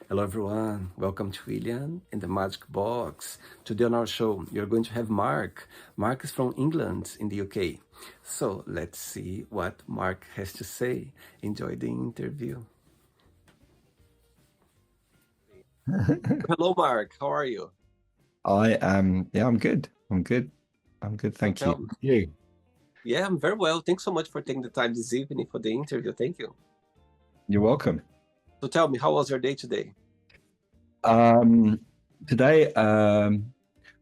Hello, everyone. Welcome to William in the Magic Box. Today on our show, you're going to have Mark. Mark is from England in the UK. So let's see what Mark has to say. Enjoy the interview. Hello, Mark. How are you? I am, yeah, I'm good. I'm good. I'm good. So Thank you. tell me. You? Yeah, I'm very well. Thanks so much for taking the time this evening for the interview. Thank you. You're welcome. So tell me, how was your day today? Um, Today, well,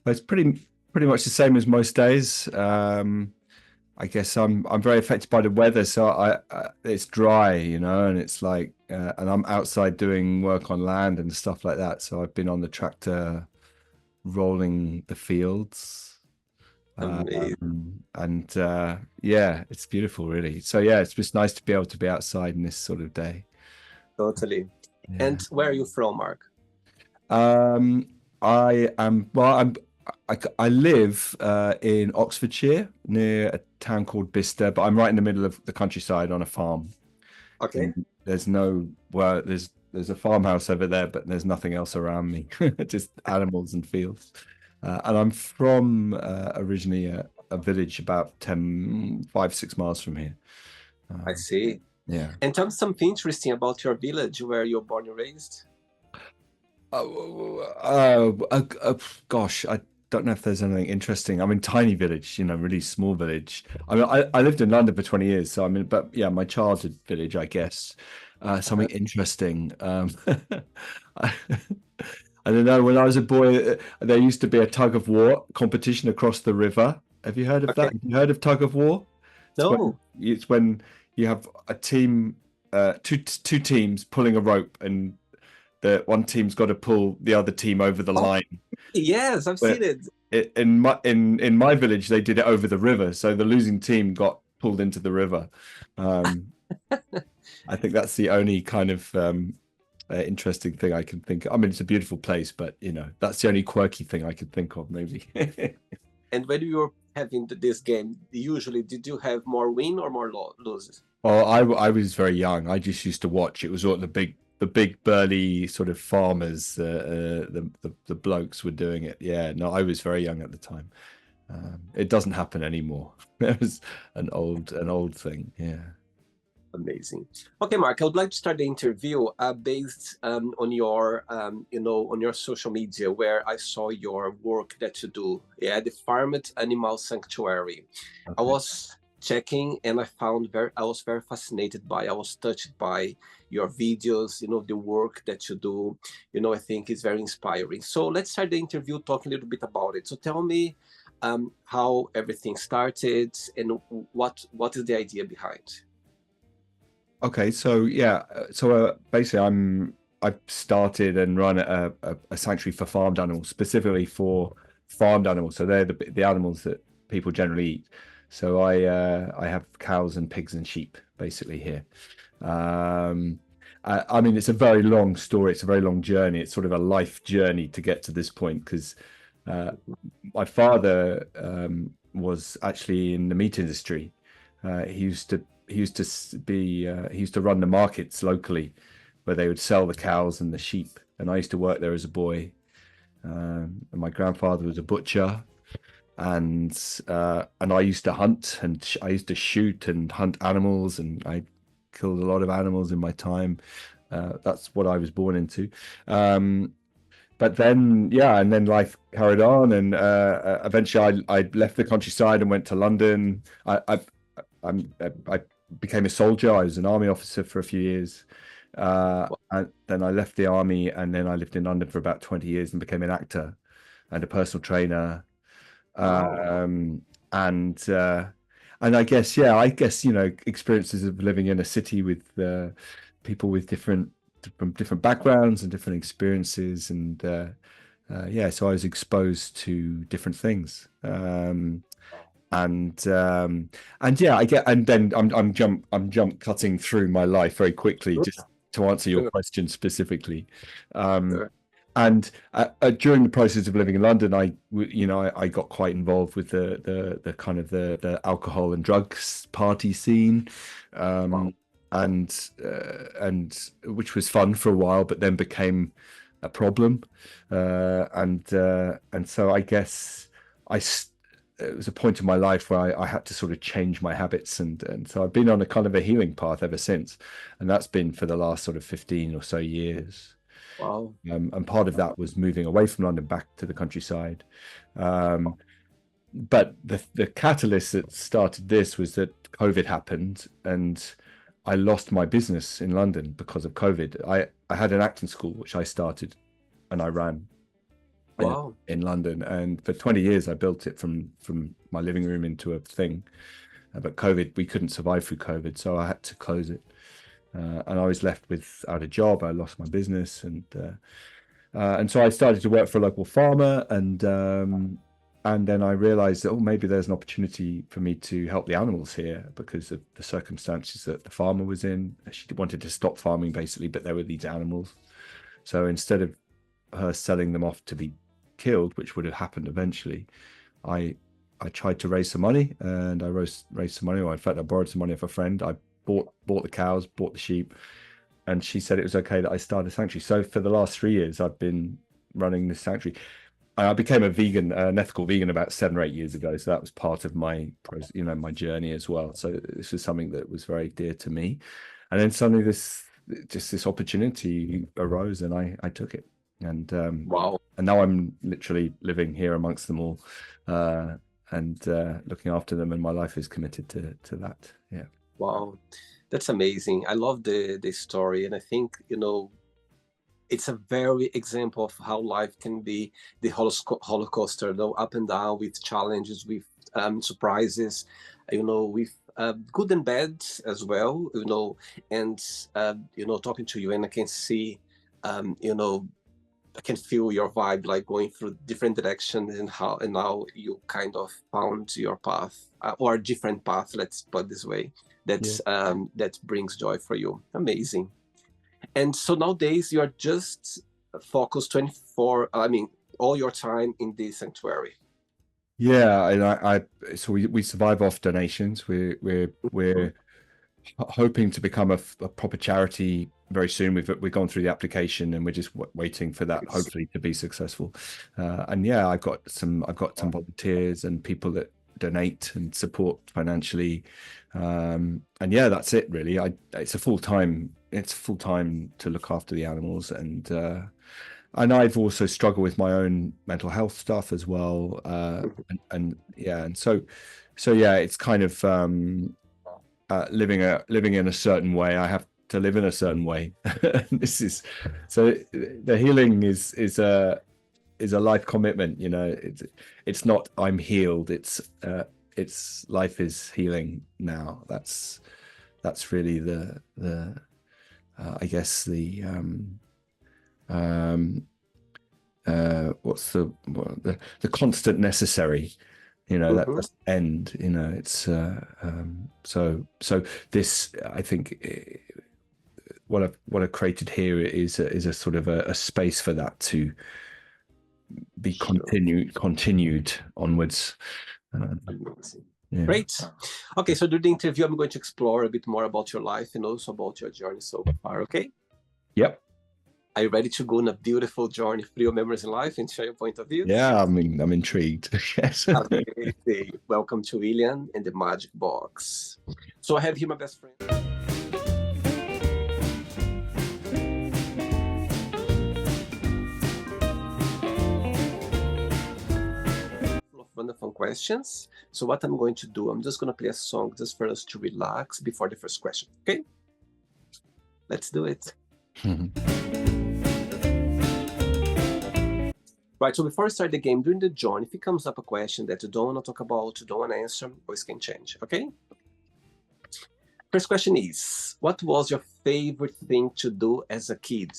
it's pretty much the same as most days. I guess I'm very affected by the weather, so I it's dry, and it's like, and I'm outside doing work on land and stuff like that. So I've been on the tractor rolling the fields. Amazing. And yeah, it's beautiful, really. So yeah, it's just nice to be able to be outside in this sort of day. Totally. Yeah. And where are you from, Mark? Um, I am, well, I live in Oxfordshire near a town called Bicester, but I'm right in the middle of the countryside on a farm. Okay. And there's a farmhouse over there, but there's nothing else around me, just animals and fields. And I'm from originally a village about 5, 6 miles from here. I Um, see. yeah. And tell me something interesting about your village where you're born and raised. Gosh, I don't know if there's anything interesting. I'm in tiny village, really small village. I mean, I lived in London for 20 years, so I mean, but yeah, my childhood village, I guess. Something interesting. I, I don't know. When I was a boy, there used to be a tug of war competition across the river. Have you heard of Okay. that? Have you heard of tug of war? No. It's when you have a team, two teams pulling a rope, and the one team's got to pull the other team over the Oh, line. yes, I've seen But it. in my village, they did it over the river, so the losing team got pulled into the river. Um, I think that's the only kind of interesting thing I can think of. I mean, it's a beautiful place, but that's the only quirky thing I can think of, maybe. And when you were having this game, usually did you have more win or more losses? Well, I was very young. I just used to watch. It was all the big burly sort of farmers. The blokes were doing it. Yeah, no, I was very young at the time. It doesn't happen anymore. It was an old thing. Yeah. Amazing. Okay, Mark, I would like to start the interview based on your, on your social media, where I saw your work that you do. Yeah, the Farmed Animal Sanctuary. I Okay. was checking and I was very fascinated by, I was touched by your videos, the work that you do. I think it's very inspiring. So let's start the interview talking a little bit about it. So tell me how everything started and what is the idea behind. Okay. So yeah. So basically, I've started and run a sanctuary for farmed animals, specifically for farmed animals. So they're the animals that people generally eat. So I have cows and pigs and sheep basically here. Um, I mean, it's a very long story. It's a very long journey. It's sort of a life journey to get to this point because uh, my father was actually in the meat industry. He used to run the markets locally where they would sell the cows and the sheep. And I used to work there as a boy. And my grandfather was a butcher, and I used to hunt and I used to shoot and hunt animals, and I killed a lot of animals in my time. That's what I was born into. But then, yeah, and then life carried on, and eventually I left the countryside and went to London. I became a soldier. I was an army officer for a few years. And then I left the army, and then I lived in London for about 20 years and became an actor and a personal trainer. Wow. Um, and I guess experiences of living in a city with people with from different backgrounds and different experiences, and yeah, so I was exposed to different things. And yeah, and then I'm jump cutting through my life very quickly Sure, just to answer your sure, question specifically. Um, sure. and during the process of living in London, I got quite involved with the kind of the alcohol and drugs party scene. Wow. Um, and which was fun for a while, but then became a problem. And so I guess it was a point in my life where I had to sort of change my habits, and so I've been on a kind of a healing path ever since, and that's been for the last sort of 15 or so years. Wow. And part of that was moving away from London back to the countryside. But the catalyst that started this was that COVID happened, and I lost my business in London because of COVID. I had an acting school which I started and I ran Wow. in London, and for 20 years I built it from my living room into a thing. But COVID, we couldn't survive through COVID, so I had to close it. And I was left without a job. I lost my business, and so I started to work for a local farmer, and then I realized that, oh, maybe there's an opportunity for me to help the animals here because of the circumstances that the farmer was in. She wanted to stop farming basically, but there were these animals. So instead of her selling them off to be killed, which would have happened eventually, I tried to raise some money, and I raised some money. Or in fact, I borrowed some money off a friend. I bought the cows, bought the sheep, and she said it was okay that I started a sanctuary. So for the last 3 years, I've been running this sanctuary. I became a vegan, an ethical vegan, about 7 or 8 years ago. So that was part of my, my journey as well. So this was something that was very dear to me. And then suddenly this opportunity arose, and I took it. And Wow. And now I'm literally living here amongst them all, and looking after them. And my life is committed to that. Yeah. Wow. That's amazing. I love the story, and I think, it's a very example of how life can be the holocauster, up and down, with challenges, with surprises, with good and bad as well, and talking to you, and I can see, I can feel your vibe, like going through different directions, and now you kind of found your path, or a different path, let's put it this way, that brings joy for you. Amazing. And so nowadays you are just focused all your time in the sanctuary. Yeah, and so we survive off donations. We're hoping to become a proper charity very soon. We've gone through the application, and we're just waiting for that, hopefully, to be successful. And yeah, I've got some volunteers and people that donate and support financially. And yeah, that's it really. It's full time to look after the animals, and I've also struggled with my own mental health stuff as well. And so yeah, it's kind of living in a certain way. I have to live in a certain way. This is so the healing is a life commitment. It's not I'm healed. It's life is healing now. That's really the I guess the what's the constant necessary. That doesn't end. It's so this, I think, what I've created here is a sort of a space for that to be continued onwards. Yeah. Great. Okay, so during the interview, I'm going to explore a bit more about your life and also about your journey so far. Okay. Yep. Are you ready to go on a beautiful journey through your memories in life and share your point of view? Yeah, I'm intrigued. Yes. Okay. Welcome to William and the Magic Box. So I have here my best friend. Wonderful questions. So what I'm going to do, I'm just going to play a song just for us to relax before the first question. Okay? Let's do it. Right, so before we start the game, during the join, if it comes up a question that you don't want to talk about, you don't want to answer, always can change, okay? First question is, what was your favorite thing to do as a kid?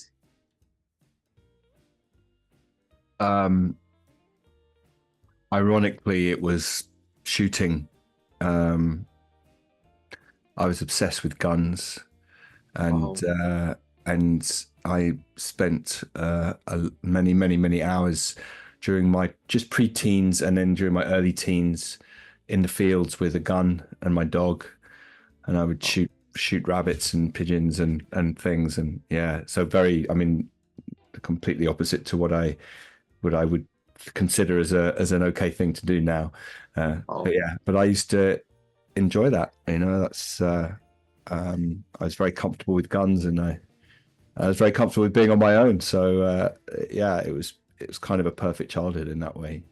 Ironically, it was shooting. I was obsessed with guns, and I spent many hours during my just pre-teens and then during my early teens in the fields with a gun and my dog, and I would shoot shoot rabbits and pigeons and things, and yeah, so very, I mean, completely opposite to what I would consider as an okay thing to do now. Oh, But I used to enjoy that. That's I was very comfortable with guns, and I was very comfortable with being on my own. So yeah, it was kind of a perfect childhood in that way.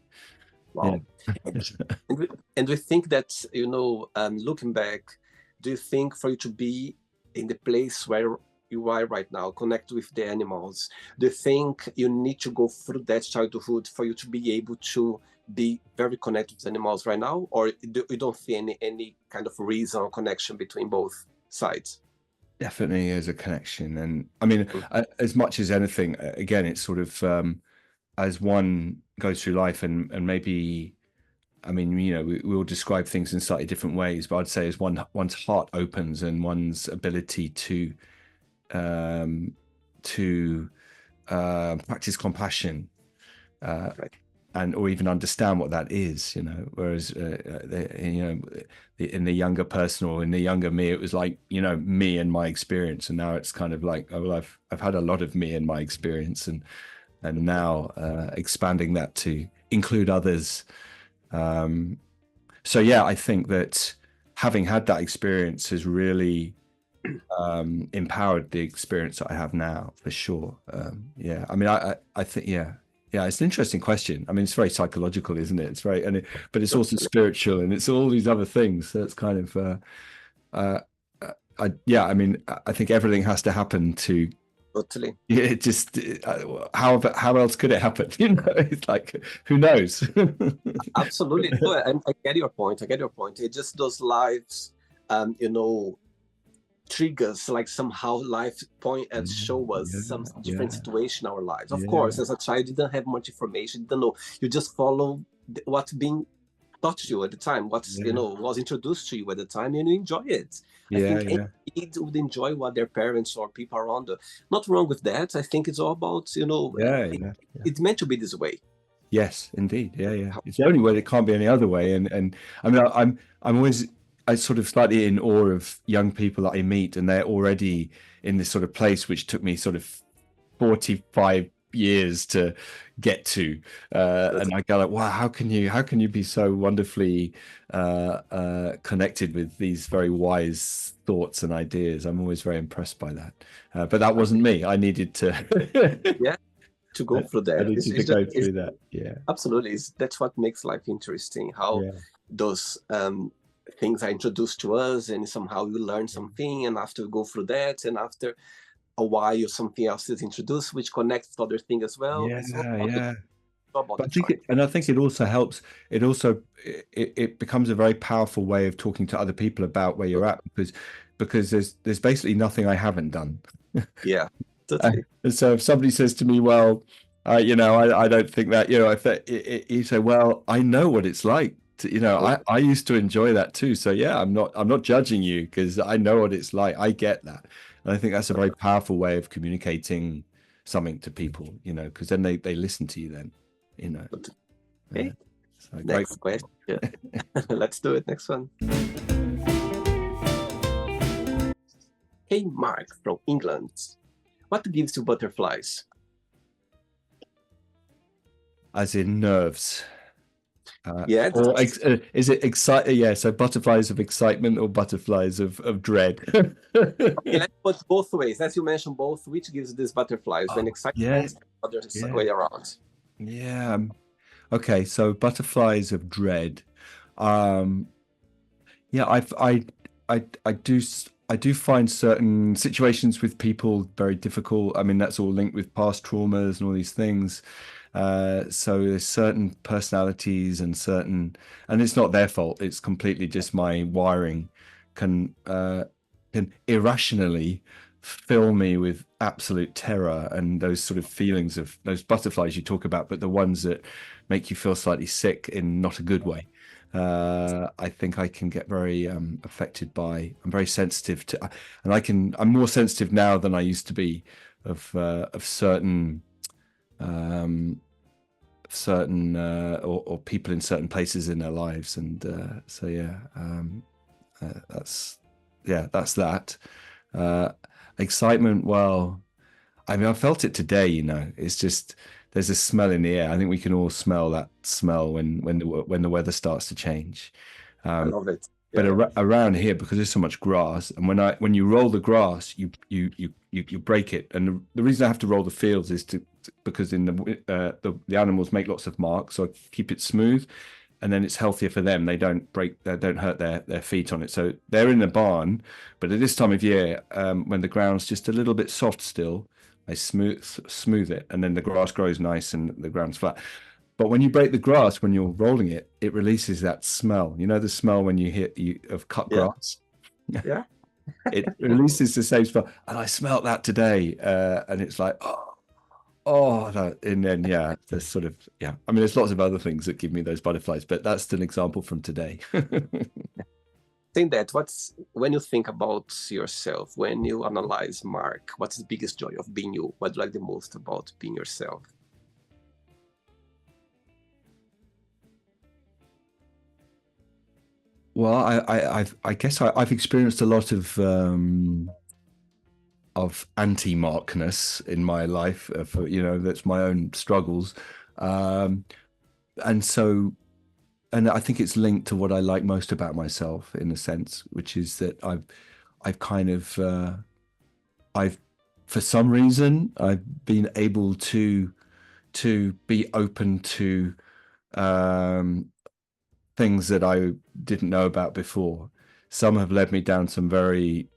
Yeah. wow. And we think that, looking back, do you think for you to be in the place where you are right now, connect with the animals, do you think you need to go through that childhood for you to be able to be very connected with animals right now? Or you don't see any kind of reason or connection between both sides? Definitely is a connection. And I mean, as much as anything, again, it's sort of as one goes through life and maybe, I mean, we'll describe things in slightly different ways, but I'd say as one's heart opens and one's ability to practice compassion, Right. and or even understand what that is, whereas in the younger person or in the younger me, it was like, me and my experience, and now it's kind of like, oh, well, I've had a lot of me and my experience, and now expanding that to include others. So yeah, I think that having had that experience has really empowered the experience that I have now, for sure. Yeah, I mean, I think, yeah, it's an interesting question. I mean, it's very psychological, isn't it? It's very, but it's also spiritual, and it's all these other things. So it's kind of, yeah, I mean, I think everything has to happen to. Totally. Yeah, it just how else could it happen? It's like, who knows? Absolutely. No, I get your point. I get your point. It just those lives, triggers, like somehow life point and show us some different situation in our lives. Of course, as a child, you didn't have much information, you don't know. You just follow what's being taught to you at the time, what's was introduced to you at the time, and you enjoy it. I think any kid would enjoy what their parents or people around them. Not wrong with that. I think it's all about, it's meant to be this way. Yes, indeed. Yeah. It's the only way. It can't be any other way. And I mean, I'm always, I sort of slightly in awe of young people that I meet, and they're already in this sort of place which took me sort of 45 years to get to, and I go like, wow, how can you be so wonderfully connected with these very wise thoughts and ideas? I'm always very impressed by that. But that wasn't me. I needed to. Yeah. To go through that. I needed to go through that. Yeah. Absolutely. That's what makes life interesting. How those things are introduced to us, and somehow you learn something, and after you go through that, and after a while something else is introduced which connects to other things as well. Yeah. But I think it also helps. It also it becomes a very powerful way of talking to other people about where you're at, because there's basically nothing I haven't done. Yeah, totally. And so if somebody says to me, well, I don't think that, if you say, well, I know what it's like to, I used to enjoy that too. So yeah, I'm not judging you, because I know what it's like. I get that. And I think that's a very powerful way of communicating something to people, because then they listen to you then, Okay. So next question. Yeah. Let's do it. Next one. Hey, Mark from England. What gives you butterflies? As in nerves. Yeah. Or is it exciting? Yeah. So butterflies of excitement or butterflies of dread? Okay, let's put both ways. As you mentioned, both. Which gives these butterflies? When excitement, other way around. Yeah. Okay. So butterflies of dread. Yeah. I do find certain situations with people very difficult. I mean, that's all linked with past traumas and all these things. So there's certain personalities and it's not their fault. It's completely just my wiring can irrationally fill me with absolute terror, and those sort of feelings of those butterflies you talk about, but the ones that make you feel slightly sick in not a good way. I think I can get very affected by. I'm very sensitive to, and I'm more sensitive now than I used to be of certain or people in certain places in their lives, and so yeah, that's yeah, that's that. Uh, Excitement, well, I mean, I felt it today, you know. It's just there's a smell in the air. I think we can all smell that smell when the weather starts to change. I Um, love it. but Yeah. around here, because there's so much grass, and when you roll the grass, you break it. And the reason I have to roll the fields is because in the animals make lots of marks, so I keep it smooth, and then it's healthier for them. They don't hurt their feet on it. So they're in the barn, but at this time of year, when the ground's just a little bit soft still, I smooth it, and then the grass grows nice and the ground's flat. But when you break the grass, when you're rolling it, it releases that smell. You know the smell when you of cut Yeah. grass. Yeah. It releases the same smell, and I smelt that today, and it's like, oh, no. And then yeah, there's sort of yeah. I mean, there's lots of other things that give me those butterflies, but that's an example from today. Saying that, what's when you think about yourself, when you analyze Mark, what's the biggest joy of being you? What do you like the most about being yourself? Well, I guess I've experienced a lot of anti-Markness in my life. For you know, that's my own struggles, um, and so and I think it's linked to what I like most about myself in a sense, which is that I've kind of I've for some reason I've been able to be open to um, things that I didn't know about before. Some have led me down some very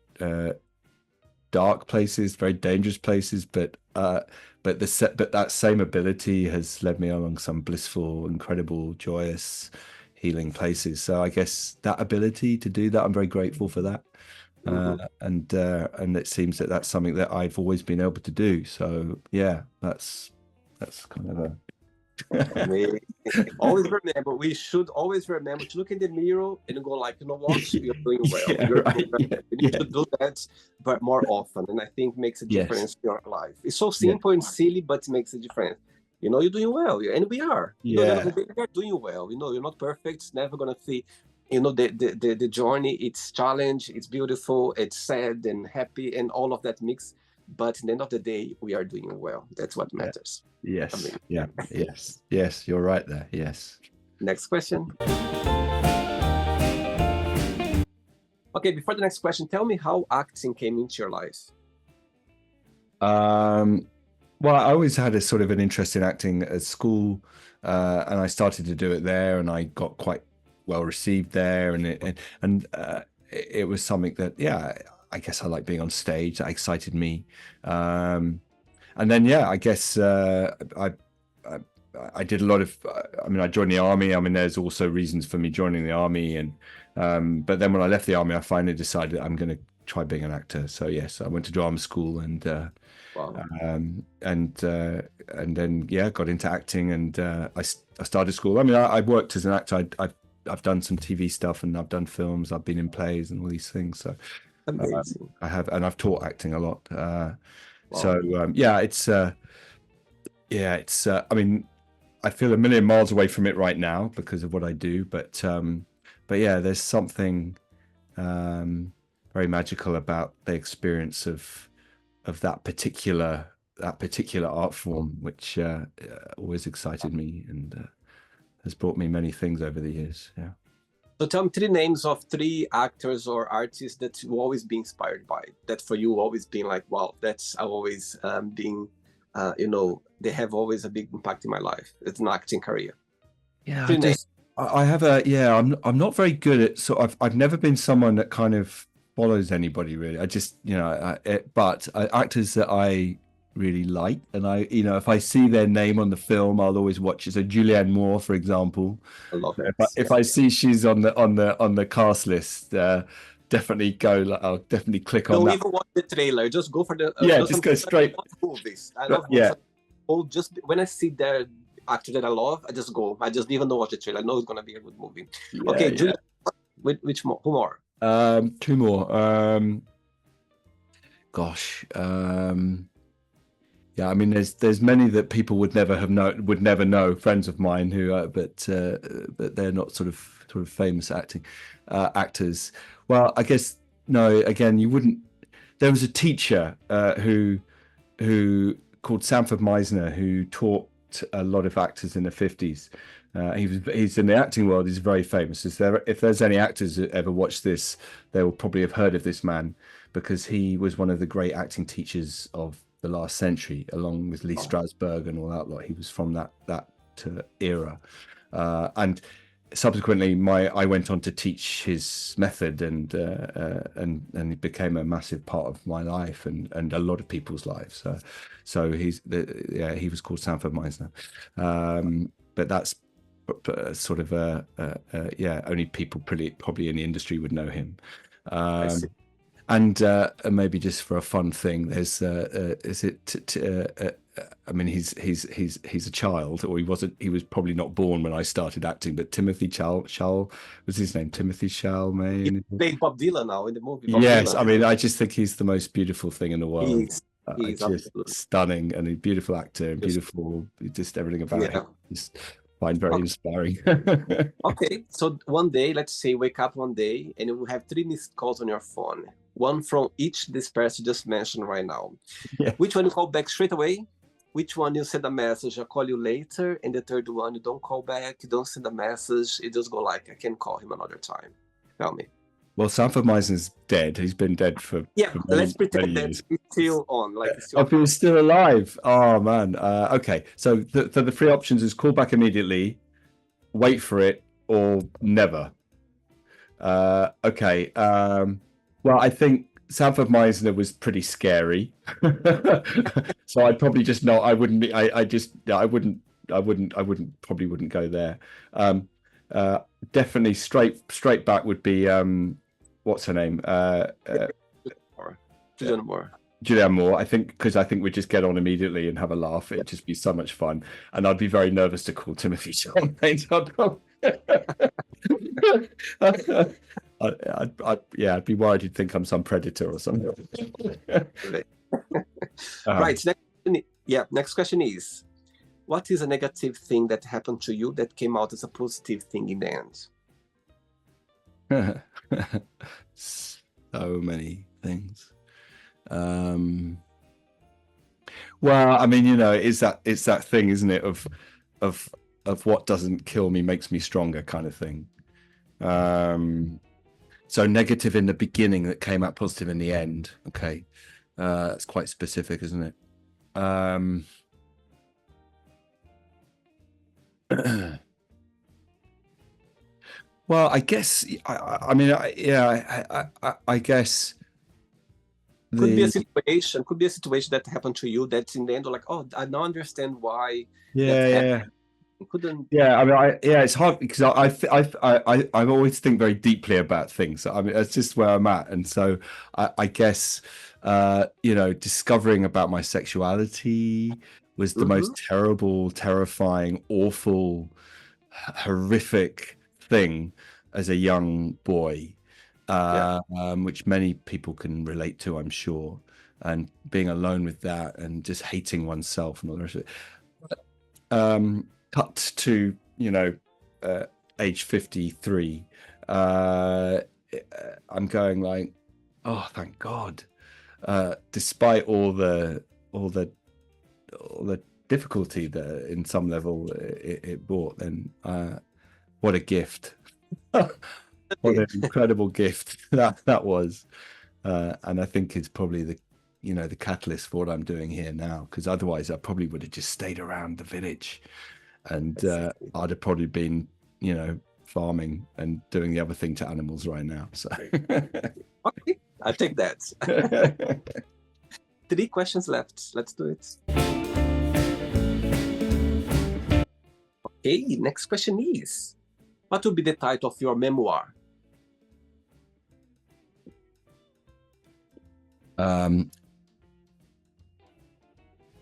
dark places, very dangerous places, but that same ability has led me along some blissful, incredible, joyous, healing places. So I guess that ability to do that, I'm very grateful for that. Mhm. And it seems that that's something that I've always been able to do. So yeah, that's kind of a Amazing. Always remember, we should always remember to look in the mirror and go like, you know what, you're doing well. yeah, You're doing right. well. Yeah, You need yeah, to do that, but more often. And I think makes a yes, difference in your life. It's so yeah, simple and silly, but it makes a difference. You know, you're doing well, and we are. You know, at the end of the yeah, day, we are doing well. You know, you're not perfect. It's never gonna see. You know, the journey. It's challenge. It's beautiful. It's sad and happy, and all of that mix. But at the end of the day, we are doing well. That's what yeah, matters. I yes, mean, yeah, yes, yes. You're right there. Yes. next question. Okay, before the next question, tell me how acting came into your life. Um, well, I always had a sort of an interest in acting at school, and I started to do it there, and I got quite well received there, and it was something that, yeah, I guess I like being on stage. That excited me, and then yeah, I guess I I did a lot of. I mean, I joined the army. I mean, there's also reasons for me joining the army, and but then when I left the army, I finally decided I'm going to try being an actor. So yes, I went to drama school Wow. and then yeah, got into acting, and I started school. I mean, I worked as an actor. I've done some TV stuff, and I've done films. I've been in plays and all these things. So Amazing. I have, and I've taught acting a lot. Wow. Yeah, it's. I mean, I feel a million miles away from it right now because of what I do, but yeah, there's something very magical about the experience of that particular art form, which always excited me and has brought me many things over the years. Yeah. So tell me three names of three actors or artists that you always be inspired by. That for you always been like, wow, that's always been, you know, they have always a big impact in my life. It's an acting career. Yeah, Three names. I have yeah, I'm not very good at, so I've never been someone that kind of follows anybody really. I just, you know, but actors that I really like, and if I see their name on the film, I'll always watch it. So Julianne Moore, for example, I love if it. if I see she's on the cast list, definitely go. I'll definitely click on Don't that. even watch the trailer. Just go for the. Yeah, Just just something go like I straight. love movies. I But love movies. yeah, So, oh, just when I see the actor that I love, I just go. I just even don't watch the trailer. I know it's gonna be a good movie. yeah, Okay, yeah. Julia. Which more? Who more? Two more. Gosh. Yeah, I mean, there's many that people would never know, friends of mine who, but they're not sort of famous actors. Well, I guess no, again, you wouldn't. There was a teacher who called Sanford Meisner, who taught a lot of actors in the 50s. He's in the acting world. He's very famous. If there's any actors that ever watch this, they will probably have heard of this man, because he was one of the great acting teachers of the last century, along with Lee Strasberg and all that lot. He was from that era, and subsequently I went on to teach his method, and it became a massive part of my life and a lot of people's lives. So he was called Sanford Meisner, but that's sort of only people probably in the industry would know him. And maybe just for a fun thing, there's I mean, he's a child, or he was probably not born when I started acting, but Timothy Chalamet was his name, Timothy Chalamet. He played Bob Dylan now in the movie. Yes, I mean, I just think he's the most beautiful thing in the world. He's just stunning, and a beautiful actor, and beautiful, just everything about him. Just find very inspiring. Okay, so one day, let's say, wake up one day, and you will have 3 missed calls on your phone. One from each this person just mentioned right now. Yeah. Which one you call back straight away? Which one you send a message, I'll call you later? And the third one, you don't call back, you don't send a message, you just go like, I can call him another time. Tell me. Well, Sanford Meisner's dead. He's been dead for let's pretend that he's still on. Like he's still alive. Oh man. Okay. So the 3 options is call back immediately, wait for it, or never. Okay. Well, I think Sanford Meisner was pretty scary, so I'd probably just not. I wouldn't be. I probably wouldn't go there. Definitely straight back would be what's her name? Julianne Moore. Julianne Moore. I think we'd just get on immediately and have a laugh. It'd just be so much fun, and I'd be very nervous to call Timothy Chalamet. I'd be worried he'd think I'm some predator or something. Right. Next question is, what is a negative thing that happened to you that came out as a positive thing in the end? So many things. Well, I mean, it's that thing, isn't it, of what doesn't kill me makes me stronger kind of thing. So negative in the beginning that came out positive in the end. Okay. That's quite specific, isn't it? Well, I guess I guess could be a situation that happened to you that's in the end like, oh, I now understand why. Couldn't. Yeah, I mean, it's hard because I always think very deeply about things. I mean, that's just where I'm at, and so I guess discovering about my sexuality was the most terrible, terrifying, awful, horrific thing as a young boy, which many people can relate to, I'm sure, and being alone with that and just hating oneself and all the rest of it. Cut to age 53, I'm going like, oh, thank God, despite all the difficulty that in some level it brought, then what a gift. What an incredible gift that was, and I think it's probably the catalyst for what I'm doing here now, because otherwise I probably would have just stayed around the village, and I'd have probably been farming and doing the other thing to animals right now. So okay, I take that. 3 questions left. Let's do it. Okay, next question is, what will be the title of your memoir? I'm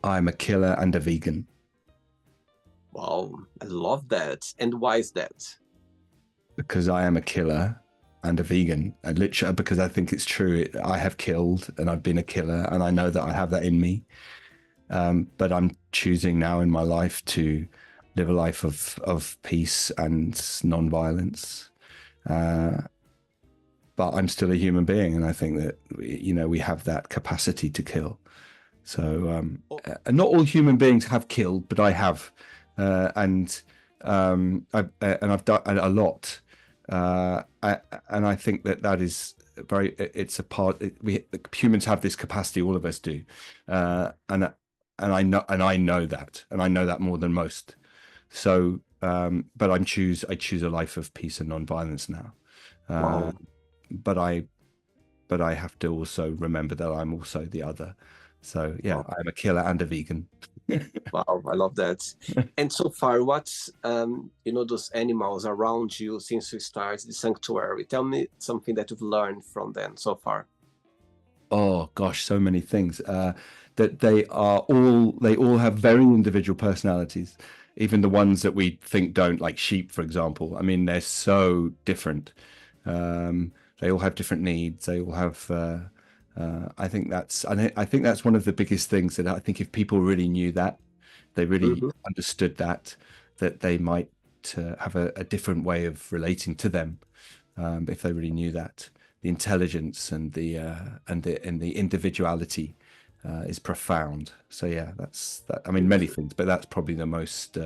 a killer and a vegan. Wow, I love that. And why is that? Because I am a killer and a vegan, and literally because I think it's true. I have killed, and I've been a killer, and I know that I have that in me. But I'm choosing now in my life to live a life of peace and non-violence. but I'm still a human being, and I think that we have that capacity to kill. So and not all human beings have killed, but I have, and I've done a lot, and I think that is it's a part. Humans have this capacity, all of us do, and I know that, and I know that more than most. So, but I choose a life of peace and non-violence now. Wow. But I have to also remember that I'm also the other. So yeah, Wow. I'm a killer and a vegan. Wow, I love that. And so far, what's those animals around you since you started the sanctuary? Tell me something that you've learned from them so far. Oh gosh, so many things. That they all have very individual personalities. Even the ones that we think don't, like sheep, for example. I mean, they're so different. They all have different needs. They all have. I think that's one of the biggest things that I think if people really knew that, they really Hmm. understood that they might have a different way of relating to them, if they really knew that. The intelligence and the individuality is profound. So yeah, that's that. I mean, many things, but that's probably the most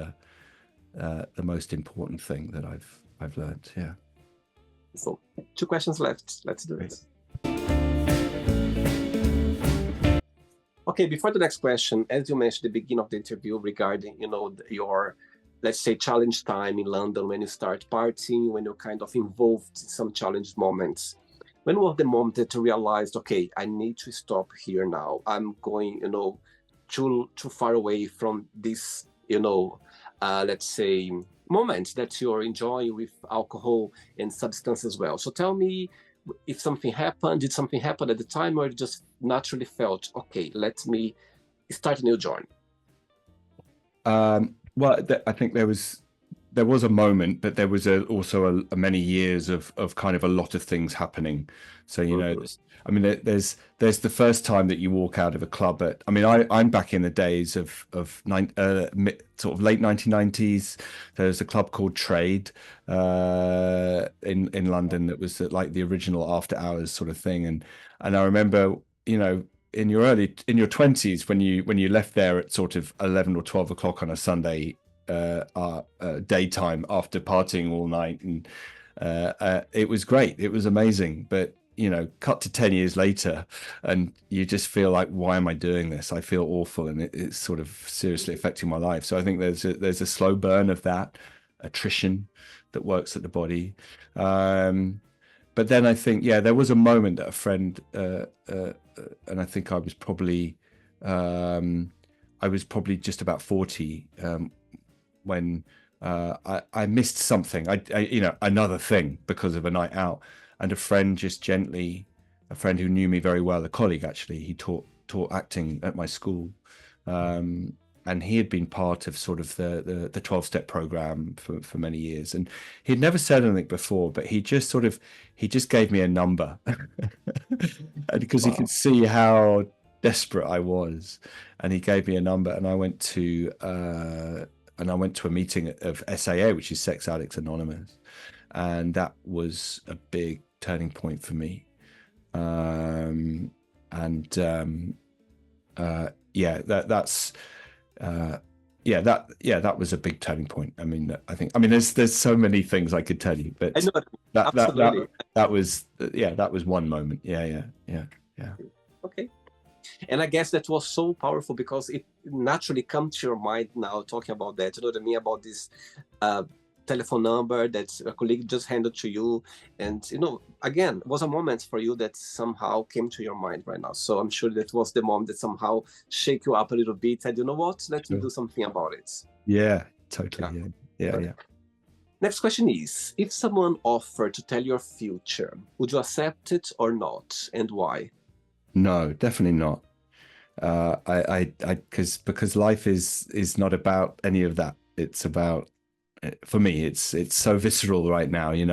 important thing that I've learned. Yeah. So, two questions left. Let's do Great. it. Okay, before the next question, as you mentioned at the beginning of the interview regarding, your, let's say, challenge time in London when you start partying, when you're kind of involved in some challenge moments. When was the moment that you realized, okay, I need to stop here now. I'm going, too far away from this, let's say, moments that you're enjoying with alcohol and substance as well. So tell me if something happened, did something happen at the time, or you just naturally felt, okay, let me start a new journey? Well, I think there was a moment, but there was also a many years of kind of a lot of things happening. So Mm-hmm. I mean, there's the first time that you walk out of a club at. I mean, I'm back in the days of sort of late 1990s. There's a club called Trade in London that was like the original after hours sort of thing, and I remember in your 20s when you left there at sort of 11 or 12 o'clock on a Sunday daytime after partying all night, and it was great, it was amazing, but cut to 10 years later and you just feel like, why am I doing this? I feel awful, and it's sort of seriously affecting my life. So I think there's a slow burn of that attrition that works at the body. But then I think, yeah, there was a moment that a friend, and I think I was probably just about 40 when I missed something, another thing because of a night out, and a friend who knew me very well, a colleague actually, he taught acting at my school, and he had been part of sort of the 12-step program for many years, and he'd never said anything before, but he just gave me a number and because he Wow. could see how desperate I was, and he gave me a number, and I went to a meeting of SAA, which is Sex Addicts Anonymous, and that was a big turning point for me. And yeah, that was a big turning point. I mean, there's so many things I could tell you, I but know, that that absolutely. that that was that was one moment. Yeah. Okay. And I guess that was so powerful because it naturally comes to your mind now talking about that. You know what I mean? About this uh, telephone number that a colleague just handed to you. And, again, it was a moment for you that somehow came to your mind right now. So I'm sure that was the moment that somehow shake you up a little bit. And you know what? Let me Sure. do something about it. Yeah, Yeah. totally. Yeah. Next question is, if someone offered to tell your future, would you accept it or not? And why? No, definitely not. Because life is not about any of that. It's about, for me, it's so visceral right now, and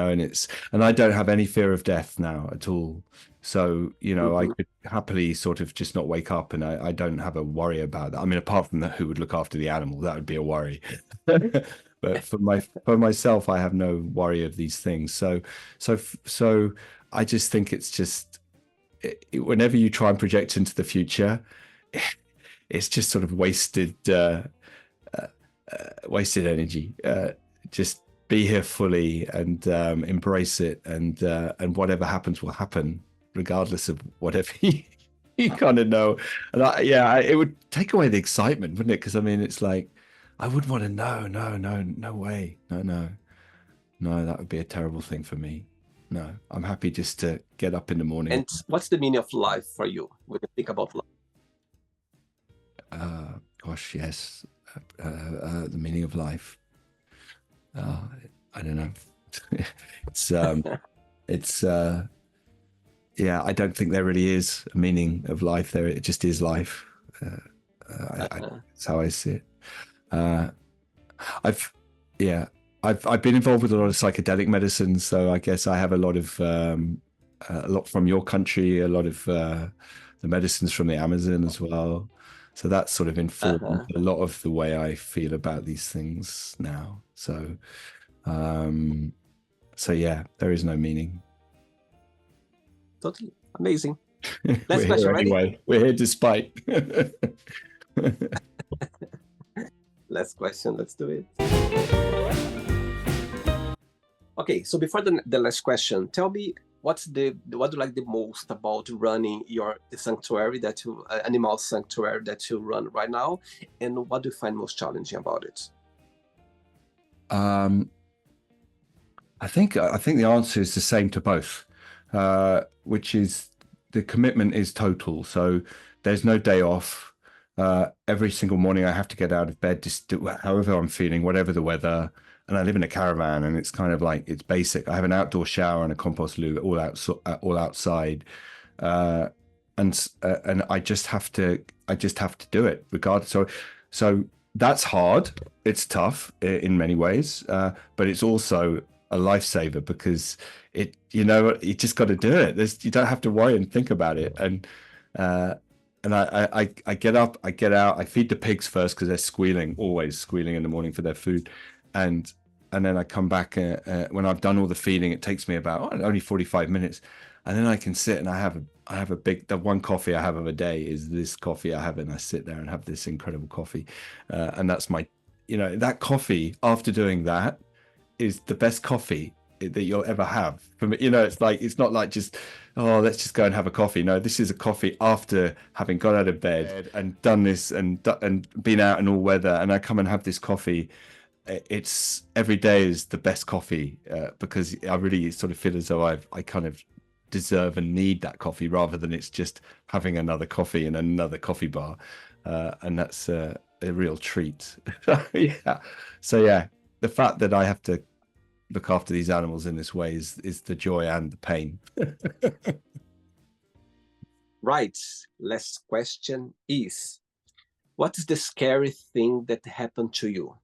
I don't have any fear of death now at all. So, I Mm-hmm. could happily sort of just not wake up, and I don't have a worry about that. I mean, apart from that, who would look after the animal? That would be a worry. But for myself, I have no worry of these things. So I just think it's just whenever you try and project into the future, it's just sort of wasted wasted energy. Just be here fully and embrace it, and whatever happens will happen, regardless of whatever you kind of know. And it would take away the excitement, wouldn't it? Because I mean, it's like I wouldn't want to know. No way. No, that would be a terrible thing for me. No, I'm happy just to get up in the morning. And what's the meaning of life for you when you think about life? Gosh, yes. The meaning of life. I don't know. It's yeah, I don't think there really is a meaning of life there. It just is life. That's how I see it. I've been involved with a lot of psychedelic medicine, so I guess I have a lot from your country, a lot of the medicines from the Amazon as well. So that's sort of informed a lot of the way I feel about these things now. So yeah, there is no meaning. Totally amazing. Last question, ready? Anyway, we're here despite. Last question, let's do it. Okay, so before the last question, tell me what do you like the most about running the sanctuary animal sanctuary that you run right now, and what do you find most challenging about it? I think the answer is the same to both, which is the commitment is total. So there's no day off. Every single morning I have to get out of bed, just do however I'm feeling, whatever the weather. And I live in a caravan, and it's kind of like, it's basic. I have an outdoor shower and a compost loo all outside. And I just have to do it regardless. So that's hard. It's tough in many ways, but it's also a lifesaver because you just got to do it. You don't have to worry and think about it. And I get up, I get out, I feed the pigs first because they're always squealing in the morning for their food. And then I come back when I've done all the feeding. It takes me about only 45 minutes, and then I can sit and I have the one coffee I have of a day is this coffee I have, and I sit there and have this incredible coffee, and that's my, that coffee after doing that is the best coffee that you'll ever have. For me, it's not like just, oh, let's just go and have a coffee. No, this is a coffee after having got out of bed and done this and been out in all weather, and I come and have this coffee. It's every day is the best coffee because I really sort of feel as though I kind of deserve and need that coffee rather than it's just having another coffee in another coffee bar, and that's a real treat. So yeah, the fact that I have to look after these animals in this way is the joy and the pain. Right. Last question is, what is the scary thing that happened to you?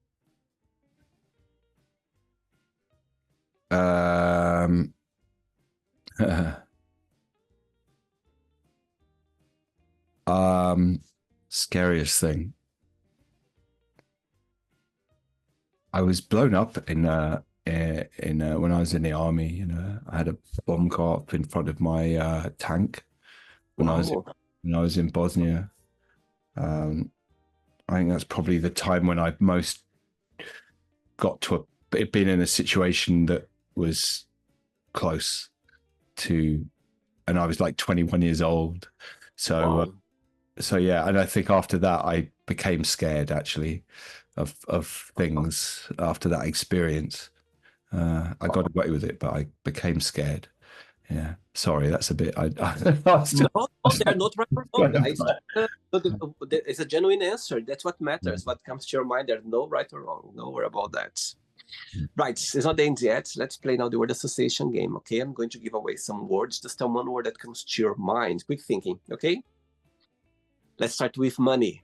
Scariest thing. I was blown up in when I was in the army. I had a bomb go up in front of my tank when I was in Bosnia. I think that's probably the time when I most got to been in a situation that was close to, and I was like 21 years old. So yeah, and I think after that I became scared actually of things after that experience. I got away with it, but I became scared. Yeah, sorry, that's a bit. No, they're not right or wrong. It's a genuine answer. That's what matters. What comes to your mind, there's no right or wrong. No worry about that. Right, it's not the end yet. Let's play now the word association game. Okay, I'm going to give away some words. Just tell one word that comes to your mind. Quick thinking. Okay. Let's start with money.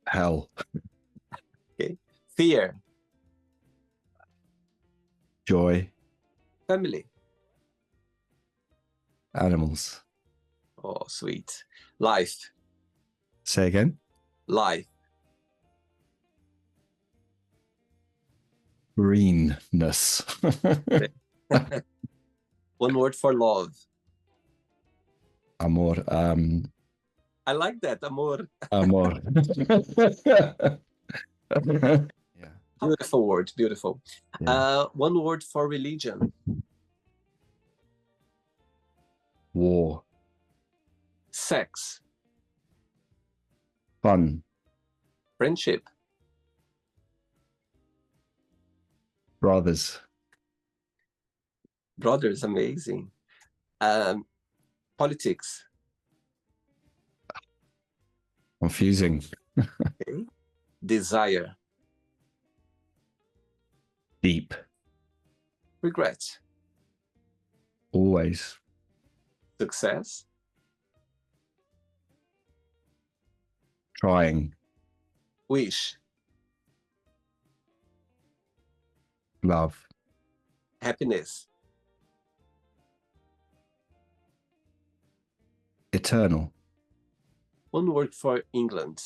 Hell. Okay. Fear. Joy. Family. Animals. Oh, sweet. Life. Say again. Life. Greenness. One word for love. Amor. I like that, amor. Amor. Yeah. Beautiful word, beautiful. Yeah. One word for religion. War. Sex. Fun. Friendship. Brothers. Brothers, amazing. Politics. Confusing. Okay. Desire. Deep. Regret. Always. Success. Trying. Wish. Love. Happiness. Eternal. One word for England.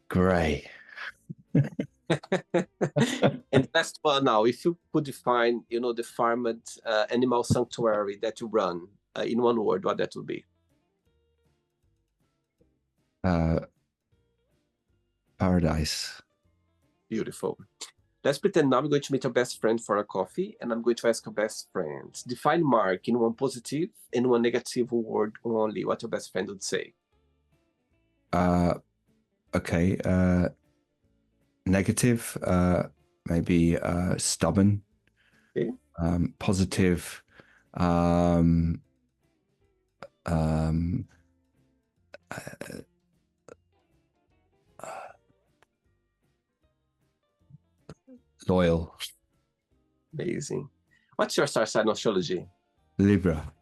Grey. And last one now, if you could define, the farmed animal sanctuary that you run in one word, what that would be? Paradise. Beautiful. Let's pretend now I'm going to meet your best friend for a coffee, and I'm going to ask your best friend. Define Mark in one positive and one negative word only. What your best friend would say? Okay. Negative. Maybe stubborn. Okay. Positive. Loyal. Amazing. What's your star sign astrology? Libra.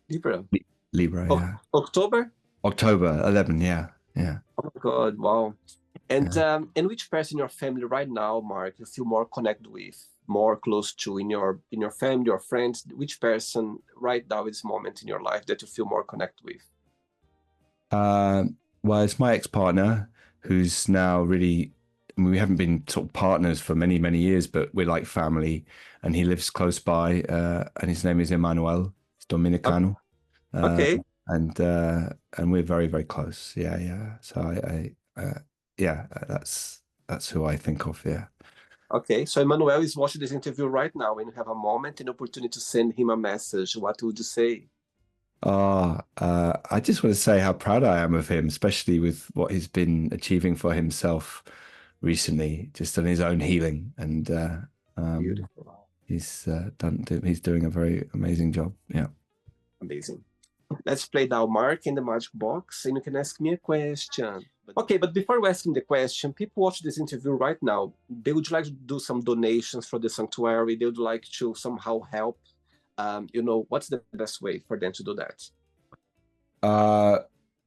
Libra. Libra, yeah. October? October 11, yeah. Yeah. Oh my God, wow. And Yeah. and which person in your family right now, Mark, you feel more connected with, more close to in your family, your friends? Which person right now is moment in your life that you feel more connected with? Well, it's my ex-partner who's now really, I mean, we haven't been sort of partners for many, many years, but we're like family, and he lives close by, and his name is Emmanuel. He's Dominicano. Okay. And we're very, very close. Yeah. So yeah, that's who I think of. Yeah. Okay. So Emmanuel is watching this interview right now, and you have a moment and opportunity to send him a message. What would you say? I just want to say how proud I am of him, especially with what he's been achieving for himself recently, just on his own healing. And Beautiful. he's doing a very amazing job. Yeah. Amazing. Let's play now Mark in the magic box, and you can ask me a question. Okay, but before asking the question, people watch this interview right now. They would like to do some donations for the sanctuary. They would like to somehow help. What's the best way for them to do that?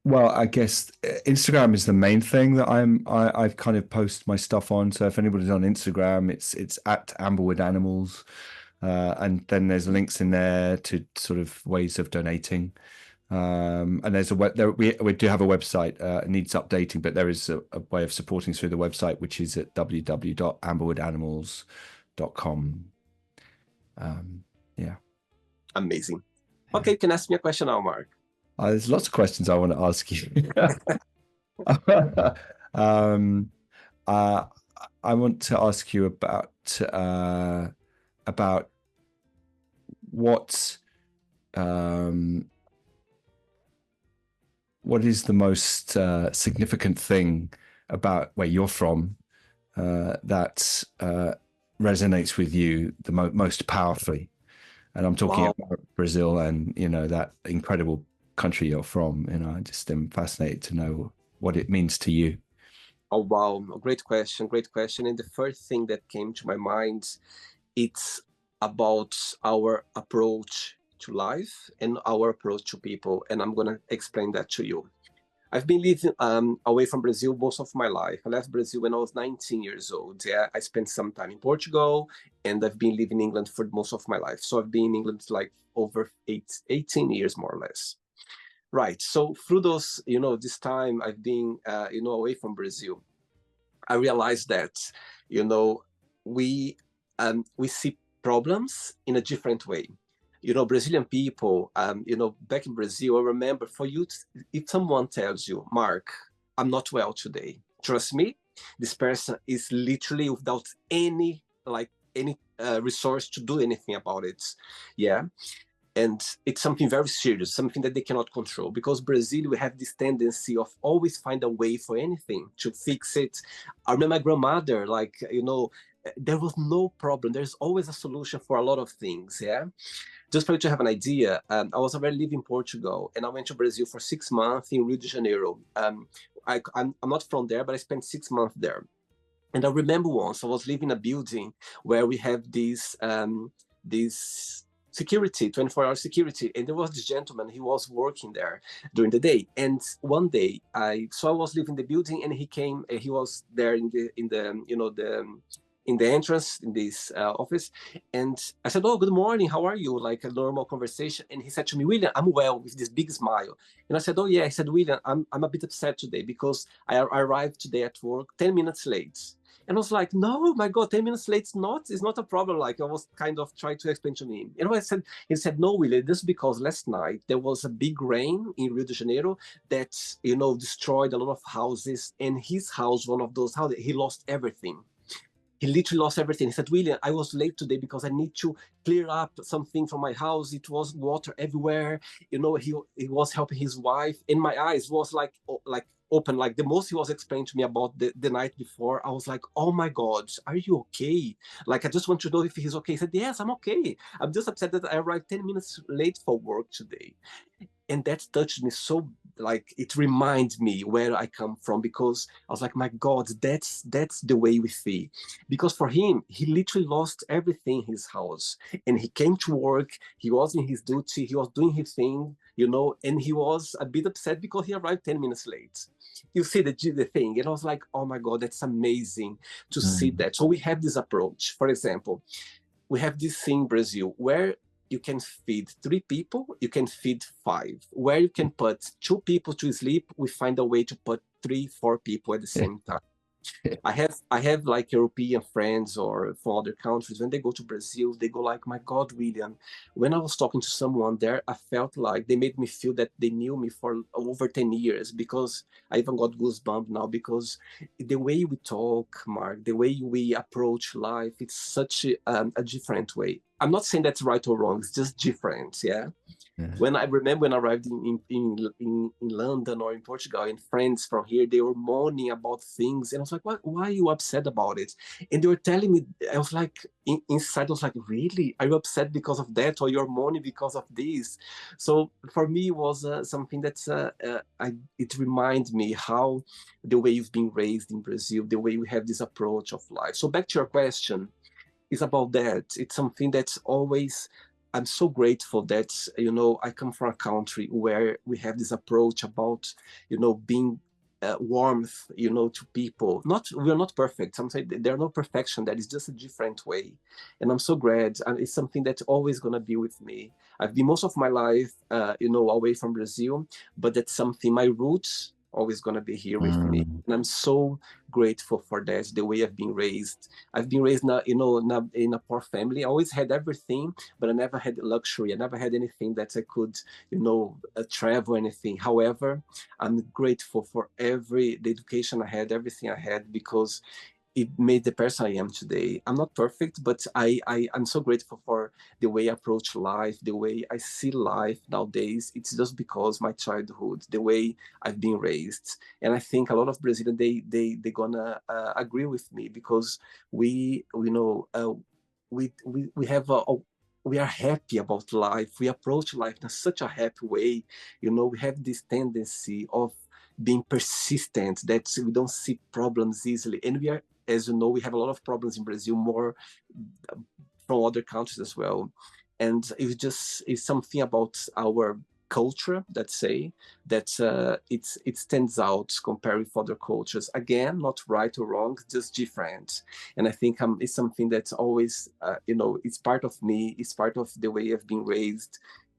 Well, I guess Instagram is the main thing that I've kind of post my stuff on. So if anybody's on Instagram, it's at Amberwood Animals, and then there's links in there to sort of ways of donating. And there's we do have a website. It needs updating, but there is a way of supporting through the website, which is at www.amberwoodanimals.com. Yeah. Amazing. Okay, you can ask me a question now, Mark. There's lots of questions I want to ask you. I want to ask you about what is the most significant thing about where you're from that resonates with you the most powerfully? And I'm talking about Brazil and, that incredible country you're from. I just am fascinated to know what it means to you. Oh, wow. Great question. And the first thing that came to my mind, it's about our approach to life and our approach to people. And I'm going to explain that to you. I've been living away from Brazil most of my life. I left Brazil when I was 19 years old. Yeah, I spent some time in Portugal, and I've been living in England for most of my life. So I've been in England like over 18 years, more or less. Right. So through those, this time I've been, away from Brazil, I realized that, we see problems in a different way. You know, Brazilian people, you know, back in Brazil, I remember for you, if someone tells you, Mark, I'm not well today, trust me, this person is literally without any, like, any resource to do anything about it. Yeah. And it's something very serious, something that they cannot control, because Brazil, we have this tendency of always find a way for anything to fix it. I remember my grandmother, like, you know, there was no problem, there's always a solution for a lot of things. Yeah. Just for you to have an idea, I was already living in Portugal, and I went to Brazil for 6 months in Rio de Janeiro. I'm not from there, but I spent 6 months there. And I remember once I was living in a building where we have this security, 24-hour security, and there was this gentleman. He was working there during the day, and one day I was leaving the building, and he came. He was there in the you know the in the entrance in this office, and I said, "Oh, good morning. How are you?" Like a normal conversation, and he said to me, "William, I'm well," with this big smile. And I said, "Oh yeah." I said, "William, I'm a bit upset today because I arrived today at work 10 minutes late." And I was like, "No, my God, 10 minutes late is not a problem." Like I was kind of trying to explain to him. You know, he said, "No, Willie, this is because last night there was a big rain in Rio de Janeiro that, you know, destroyed a lot of houses. And his house, one of those houses, he lost everything. He literally lost everything." He said, "William, I was late today because I need to clear up something from my house. It was water everywhere." You know, he was helping his wife, and my eyes was like open. Like the most he was explaining to me about the night before, I was like, "Oh my God, are you okay? Like, I just want to know if he's okay." He said, "Yes, I'm okay. I'm just upset that I arrived 10 minutes late for work today." And that touched me so, like, it reminds me where I come from, because I was like, my God, that's the way we see. Because for him, he literally lost everything in his house, and he came to work, he was in his duty, he was doing his thing, you know, and he was a bit upset because he arrived 10 minutes late. You see the thing, and I was like, oh my God, that's amazing to see that. So we have this approach. For example, we have this thing in Brazil where you can feed 3 people, you can feed 5. Where you can put 2 people to sleep, we find a way to put 3, 4 people at the same time. I have like European friends or from other countries. When they go to Brazil, they go like, my God, William, when I was talking to someone there, I felt like they made me feel that they knew me for over 10 years, because I even got goosebumps now, because the way we talk, Mark, the way we approach life, it's such a different way. I'm not saying that's right or wrong, it's just different. Yeah. When I remember when I arrived in London or in Portugal, and friends from here, they were moaning about things, and I was like, why are you upset about it? And they were telling me, I was like, inside, I was like, really? Are you upset because of that, or you're moaning because of this? So for me, it was something that's it reminds me how the way you've been raised in Brazil, the way we have this approach of life. So back to your question, is about that. It's something that's always, I'm so grateful that, you know, I come from a country where we have this approach about, you know, being warmth, you know, to people. Not, we're not perfect. Sometimes there's no perfection. That is just a different way. And I'm so glad. And it's something that's always going to be with me. I've been most of my life, you know, away from Brazil, but that's something, my roots always going to be here with me. And I'm so grateful for that, the way I've been raised. I've been raised, you know, in a poor family. I always had everything, but I never had luxury. I never had anything that I could, you know, travel, anything. However, I'm grateful for the education I had, everything I had, because it made the person I am today. I'm not perfect, but I'm so grateful for the way I approach life, the way I see life nowadays. It's just because my childhood, the way I've been raised. And I think a lot of Brazilians, they gonna agree with me, because we you know we have we are happy about life. We approach life in such a happy way. You know, we have this tendency of being persistent, that we don't see problems easily. And we are, as you know, we have a lot of problems in Brazil, more from other countries as well. And it's something about our culture that say that it stands out compared with other cultures. Again, not right or wrong, just different. And I think it's something that's always, you know, it's part of me. It's part of the way I've been raised.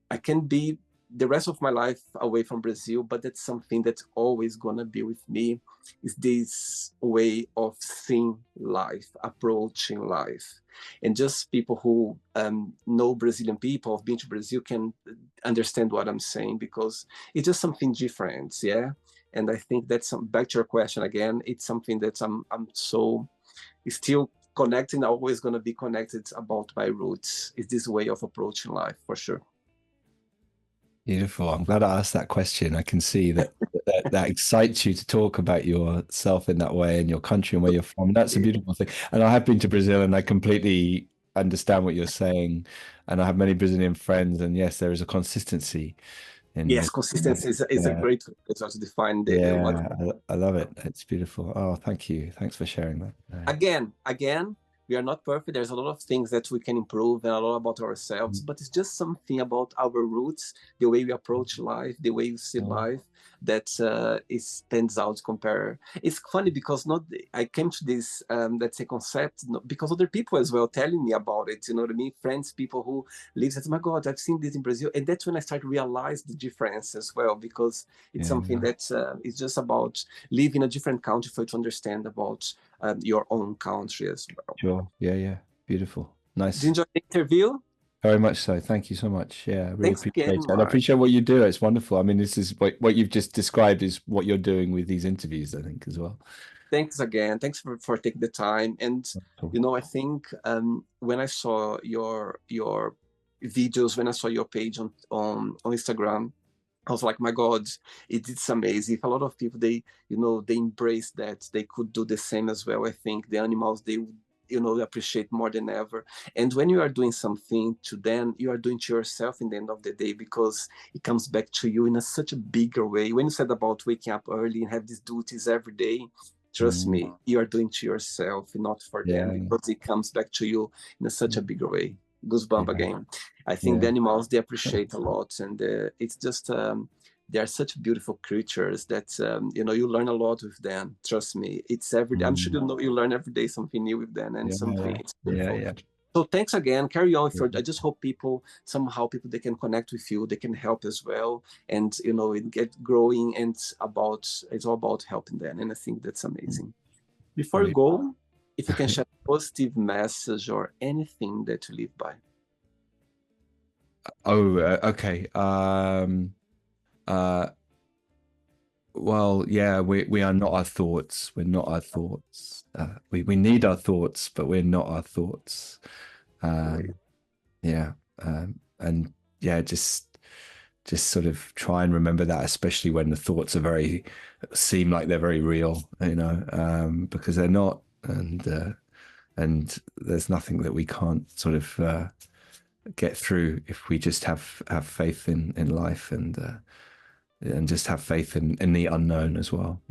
I can be the rest of my life away from Brazil, but that's something that's always gonna be with me, is this way of seeing life, approaching life. And just people who know Brazilian people, have been to Brazil, can understand what I'm saying, because it's just something different, yeah? And I think that's back to your question again, it's something that I'm so still connecting, always gonna be connected about my roots, is this way of approaching life, for sure. Beautiful. I'm glad I asked that question. I can see that excites you to talk about yourself in that way and your country and where you're from. That's a beautiful thing. And I have been to Brazil and I completely understand what you're saying. And I have many Brazilian friends. And yes, there is a consistency Yes, consistency is a great way to define what. I love it. It's beautiful. Oh, thank you. Thanks for sharing that. Again, we are not perfect. There's a lot of things that we can improve and a lot about ourselves, but it's just something about our roots, the way we approach life, the way we see life, that it stands out compare. It's funny because I came to this, let's say, concept because other people as well telling me about it, you know what I mean? Friends, people who live, said, oh my God, I've seen this in Brazil. And that's when I started to realize the difference as well, because it's something that is just about living in a different country for you to understand about your own country as well. Sure. Yeah. Beautiful. Nice. Did you enjoy the interview? Very much so. Thank you so much. Yeah, I really Thanks appreciate again, it. And I Mark. appreciate what you do. It's wonderful. I mean, this is what you've just described is what you're doing with these interviews, I think, as well. Thanks again. Thanks for taking the time. And, you know, I think when I saw your videos, when I saw your page on Instagram, I was like, my God, it's amazing. If a lot of people, they embrace that, they could do the same as well. I think the animals, they appreciate more than ever. And when you are doing something to them, you are doing to yourself in the end of the day, because it comes back to you in such a bigger way. When you said about waking up early and have these duties every day, trust me, you are doing to yourself, not for them, because it comes back to you in such a bigger way. Goosebump again. I think the animals, they appreciate a lot, and it's just they are such beautiful creatures that you learn a lot with them. Trust me, it's every day. I'm sure you learn every day something new with them, and something. It's beautiful. So thanks again. Carry on. I just hope somehow they can connect with you. They can help as well, and it get growing. And it's all about helping them, and I think that's amazing. Before you go, if you can share a positive message or anything that you live by. Okay. Well, yeah, we are not our thoughts. We're not our thoughts. We need our thoughts, but we're not our thoughts. And yeah, just sort of try and remember that, especially when the thoughts seem like they're very real, because they're not, and there's nothing that we can't sort of get through if we just have faith in life, and just have faith in the unknown as well,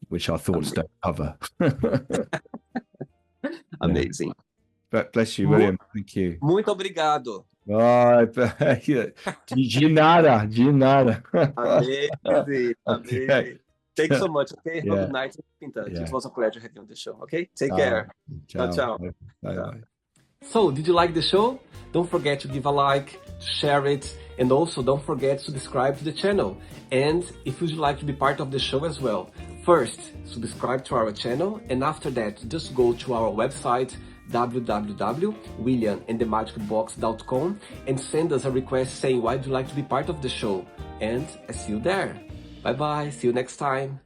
which our thoughts don't cover. Amazing. But bless you, William. Thank you. Muito obrigado. Oh, de nada. Amazing. Okay. Thank you so much. Okay. Have a good night. In touch. It was a pleasure having you on the show. Okay. Take care. Ciao. Bye. So, did you like the show? Don't forget to give a like, to share it, and also don't forget to subscribe to the channel. And if you'd like to be part of the show as well, first, subscribe to our channel, and after that, just go to our website, www.williamandthemagicbox.com, and send us a request saying why you'd like to be part of the show. And I see you there. Bye-bye. See you next time.